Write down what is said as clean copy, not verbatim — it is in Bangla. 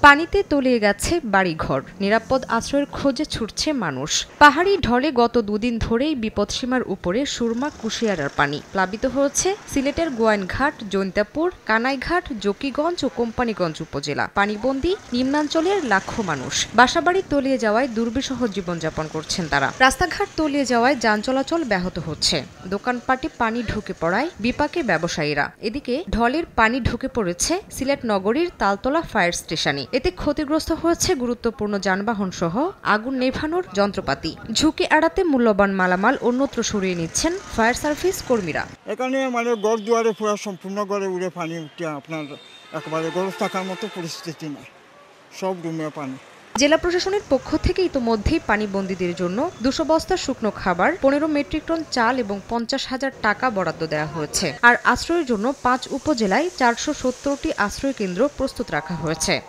পানিতে তলিয়ে গেছে বাড়িঘর, নিরাপদ আশ্রয়ের খোঁজে ছুটছে মানুষ। পাহাড়ি ঢলে গত দুদিন ধরেই বিপদসীমার উপরে সুরমা কুশিয়ারার পানি। প্লাবিত হয়েছে সিলেটের গোয়াইনঘাট, জৈন্তাপুর, কানাইঘাট, জকিগঞ্জ ও কোম্পানীগঞ্জ উপজেলা। পানিবন্দী নিম্নাঞ্চলের লাখো মানুষ। বাসাবাড়ি তলিয়ে যাওয়ায় দুর্বিষহ জীবনযাপন করছেন তারা। রাস্তাঘাট তলিয়ে যাওয়ায় যান চলাচল ব্যাহত হচ্ছে। দোকানপাটে পানি ঢুকে পড়ায় বিপাকে ব্যবসায়ীরা। এদিকে ঢলের পানি ঢুকে পড়েছে সিলেট নগরীর তালতলা ফায়ার স্টেশনে। এতে ক্ষতিগ্রস্ত হয়েছে গুরুত্বপূর্ণ যানবাহন সহ আগুন নেভানোর যন্ত্রপাতি। ঝুঁকি এড়াতে মূল্যবান মালামাল অন্যত্র সরিয়ে নিচ্ছেন ফায়ার সার্ভিস কর্মীরা। এখানে ঘর দুয়ারে পুরো সম্পূর্ণ ঘরে উড়ে পানি উঠে আপনার একেবারে ঘরে থাকার মতো পরিস্থিতি না, সব রুমে পানি। জেলা প্রশাসনের পক্ষ থেকে ইতোমধ্যেই পানিবন্দীদের জন্য 200 বস্তা শুকনো খাবার, 15 মেট্রিক টন চাল এবং 50,000 টাকা বরাদ্দ দেওয়া হয়েছে। আর আশ্রয়ের জন্য 5 উপজেলায় 470টি আশ্রয় কেন্দ্র প্রস্তুত রাখা হয়েছে।